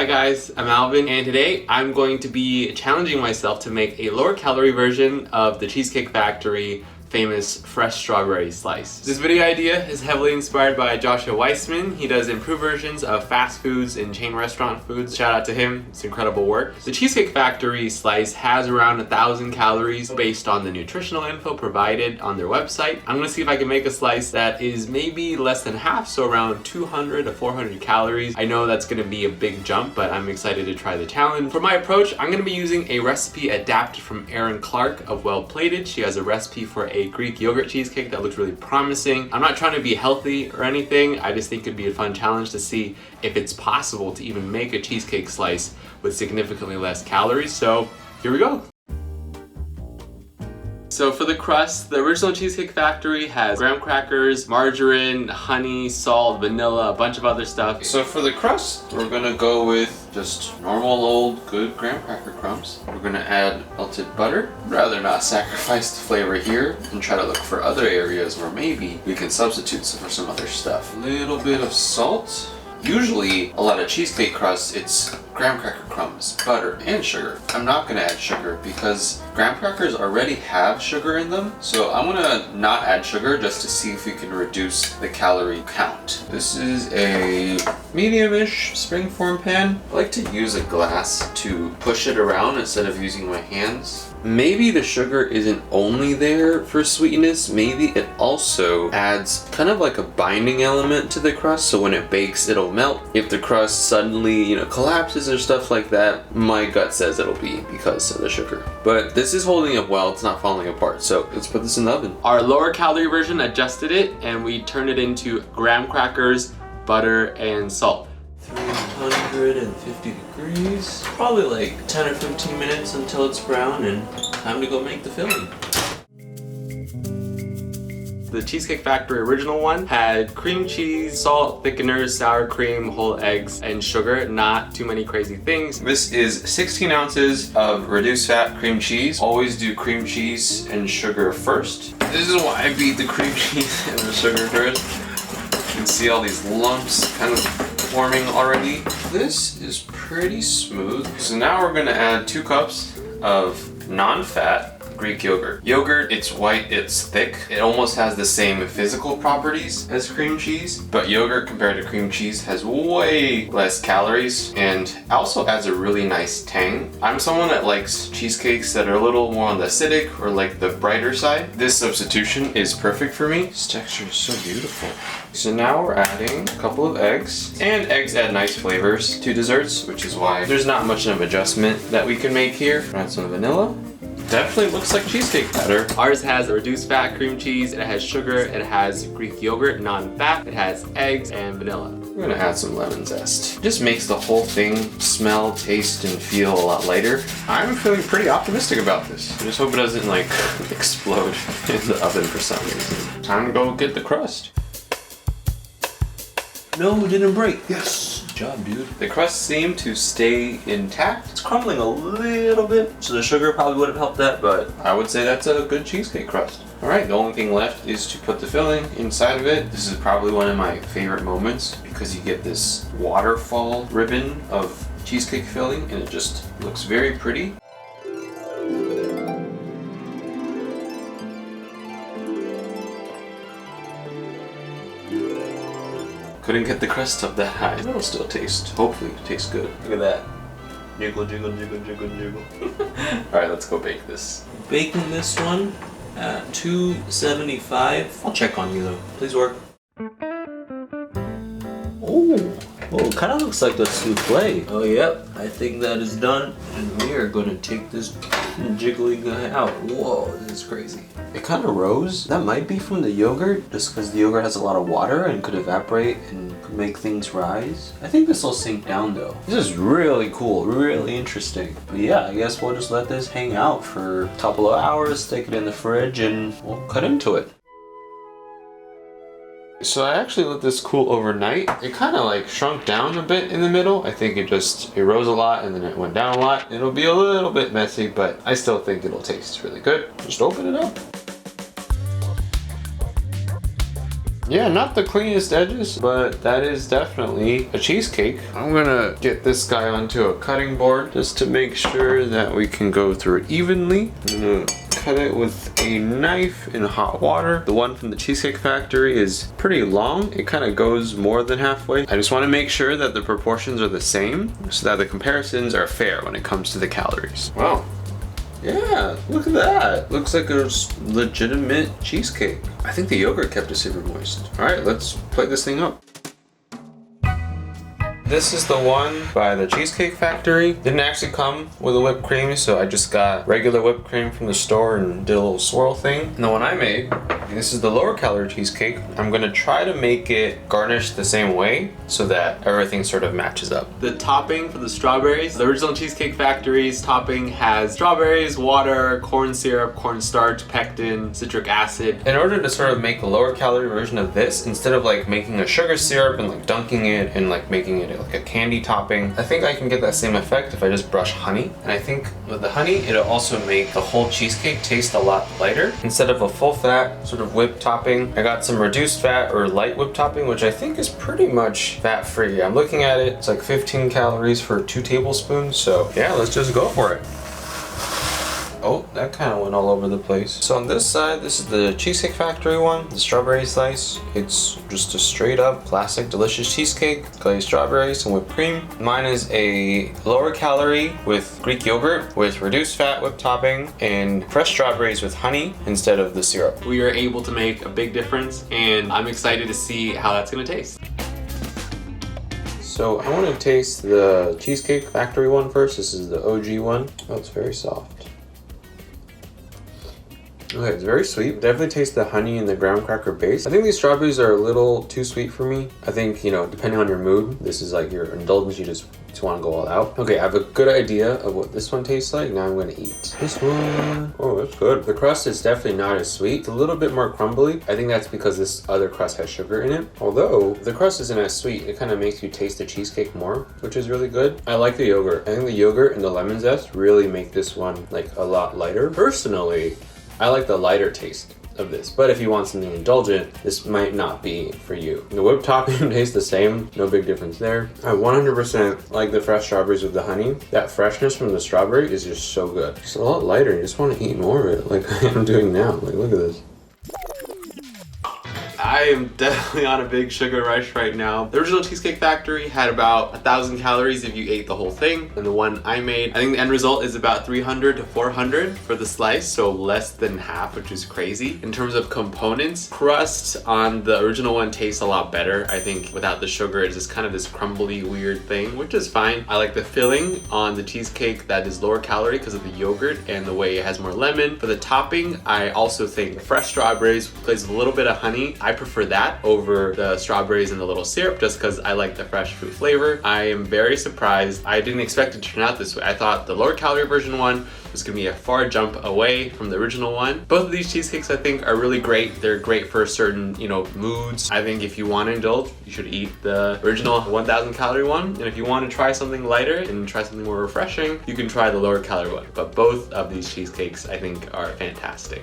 Hi guys, I'm Alvin, and today I'm going to be challenging myself to make a lower calorie version of the Cheesecake Factory famous fresh strawberry slice. This video idea is heavily inspired by Joshua Weissman. He does improved versions of fast foods and chain restaurant foods. Shout out to him, it's incredible work. The Cheesecake Factory slice has around 1,000 calories based on the nutritional info provided on their website. I'm gonna see if I can make a slice that is maybe less than half, so around 200 to 400 calories. I know that's gonna be a big jump, but I'm excited to try the challenge. For my approach, I'm gonna be using a recipe adapted from Erin Clark of Well Plated. She has a recipe for a Greek yogurt cheesecake that looks really promising. I'm not trying to be healthy or anything. I just think it'd be a fun challenge to see if it's possible to even make a cheesecake slice with significantly less calories. So here we go. So for the crust, the original Cheesecake Factory has graham crackers, margarine, honey, salt, vanilla, a bunch of other stuff. So for the crust, we're gonna go with just normal old good graham cracker crumbs. We're gonna add melted butter. I'd rather not sacrifice the flavor here and try to look for other areas where maybe we can substitute for some other stuff. A little bit of salt. Usually, a lot of cheesecake crusts, it's graham cracker crumbs, butter, and sugar. I'm not gonna add sugar because graham crackers already have sugar in them. So I'm gonna not add sugar just to see if we can reduce the calorie count. This is a medium-ish springform pan. I like to use a glass to push it around instead of using my hands. Maybe the sugar isn't only there for sweetness, maybe it also adds kind of like a binding element to the crust, so when it bakes it'll melt. If the crust suddenly, collapses or stuff like that, my gut says it'll be because of the sugar. But this is holding up well, it's not falling apart, so let's put this in the oven. Our lower calorie version adjusted it and we turned it into graham crackers, butter, and salt. 350 degrees, probably like 10 or 15 minutes until it's brown, and time to go make the filling. The Cheesecake Factory original one had cream cheese, salt, thickeners, sour cream, whole eggs, and sugar. Not too many crazy things. This is 16 ounces of reduced fat cream cheese. Always do cream cheese and sugar first. This is why I beat the cream cheese and the sugar first. You can see all these lumps kind of forming already. This is pretty smooth. So now we're gonna add 2 cups of non-fat Greek yogurt. Yogurt, it's white, it's thick. It almost has the same physical properties as cream cheese, but yogurt compared to cream cheese has way less calories and also adds a really nice tang. I'm someone that likes cheesecakes that are a little more on the acidic or like the brighter side. This substitution is perfect for me. This texture is so beautiful. So now we're adding a couple of eggs, and eggs add nice flavors to desserts, which is why there's not much of an adjustment that we can make here. Add some vanilla. Definitely looks like cheesecake batter. Ours has a reduced fat cream cheese, it has sugar, it has Greek yogurt, non-fat, it has eggs and vanilla. We're gonna add some lemon zest. It just makes the whole thing smell, taste, and feel a lot lighter. I'm feeling pretty optimistic about this. I just hope it doesn't like explode in the oven for some reason. Time to go get the crust. No, it didn't break. Yes. Good job, dude. The crust seemed to stay intact. It's crumbling a little bit, so the sugar probably would have helped that, but I would say that's a good cheesecake crust. All right, the only thing left is to put the filling inside of it. This is probably one of my favorite moments because you get this waterfall ribbon of cheesecake filling and it just looks very pretty. Couldn't get the crust up that high. It'll still taste, hopefully, tastes good. Look at that. Jiggle, jiggle, jiggle, jiggle, jiggle. Alright, let's go bake this. Baking this one at 275. I'll check on you though. Please work. Oh, it kind of looks like the souffle. Oh, yep. I think that is done. And we are going to take this jiggly guy out. Whoa, this is crazy. It kind of rose. That might be from the yogurt, just because the yogurt has a lot of water and could evaporate and could make things rise. I think this will sink down though. This is really cool, really interesting. But yeah, I guess we'll just let this hang out for a couple of hours, take it in the fridge, and we'll cut into it. So I actually let this cool overnight. It kind of like shrunk down a bit in the middle. I think it rose a lot and then it went down a lot. It'll be a little bit messy, but I still think it'll taste really good. Just open it up. Yeah, not the cleanest edges, but that is definitely a cheesecake. I'm gonna get this guy onto a cutting board just to make sure that we can go through it evenly. I'm gonna cut it with a knife in hot water. The one from the Cheesecake Factory is pretty long. It kind of goes more than halfway. I just want to make sure that the proportions are the same so that the comparisons are fair when it comes to the calories. Wow. Yeah, look at that. Looks like a legitimate cheesecake. I think the yogurt kept it super moist. All right, let's plate this thing up. This is the one by the Cheesecake Factory. Didn't actually come with a whipped cream, so I just got regular whipped cream from the store and did a little swirl thing. And the one I made, this is the lower calorie cheesecake. I'm gonna try to make it garnished the same way so that everything sort of matches up. The topping for the strawberries, the original Cheesecake Factory's topping has strawberries, water, corn syrup, cornstarch, pectin, citric acid. In order to sort of make the lower calorie version of this, instead of like making a sugar syrup and like dunking it and like making it like a candy topping, I think I can get that same effect if I just brush honey. And I think with the honey, it'll also make the whole cheesecake taste a lot lighter. Instead of a full fat sort of whipped topping, I got some reduced fat or light whipped topping, which I think is pretty much fat free. I'm looking at it, it's like 15 calories for 2 tablespoons. So yeah, let's just go for it. Oh, that kind of went all over the place. So on this side, this is the Cheesecake Factory one, the strawberry slice. It's just a straight up classic delicious cheesecake, glazed strawberries and whipped cream. Mine is a lower calorie with Greek yogurt with reduced fat whipped topping and fresh strawberries with honey instead of the syrup. We are able to make a big difference and I'm excited to see how that's gonna taste. So I want to taste the Cheesecake Factory one first. This is the OG one. Oh, it's very soft. Okay, it's very sweet. Definitely taste the honey and the graham cracker base. I think these strawberries are a little too sweet for me. I think, you know, depending on your mood, this is like your indulgence, you just want to go all out. Okay, I have a good idea of what this one tastes like. Now I'm gonna eat this one. Oh, that's good. The crust is definitely not as sweet. It's a little bit more crumbly. I think that's because this other crust has sugar in it. Although the crust isn't as sweet, it kind of makes you taste the cheesecake more, which is really good. I like the yogurt. I think the yogurt and the lemon zest really make this one like a lot lighter. Personally, I like the lighter taste of this, but if you want something indulgent, this might not be for you. The whipped topping tastes the same, no big difference there. I 100% like the fresh strawberries with the honey. That freshness from the strawberry is just so good. It's a lot lighter, you just want to eat more of it like I am doing now. Like, look at this. I am definitely on a big sugar rush right now. The original Cheesecake Factory had about 1,000 calories if you ate the whole thing. And the one I made, I think the end result is about 300 to 400 for the slice, so less than half, which is crazy. In terms of components, crust on the original one tastes a lot better. I think without the sugar, it's just kind of this crumbly, weird thing, which is fine. I like the filling on the cheesecake that is lower calorie because of the yogurt and the way it has more lemon. For the topping, I also think fresh strawberries plays a little bit of honey. I prefer that over the strawberries and the little syrup just because I like the fresh fruit flavor. I am very surprised. I didn't expect it to turn out this way. I thought the lower calorie version one was gonna be a far jump away from the original one. Both of these cheesecakes I think are really great. They're great for certain, you know, moods. I think if you want to indulge, you should eat the original 1,000 calorie one. And if you want to try something lighter and try something more refreshing, you can try the lower calorie one. But both of these cheesecakes I think are fantastic.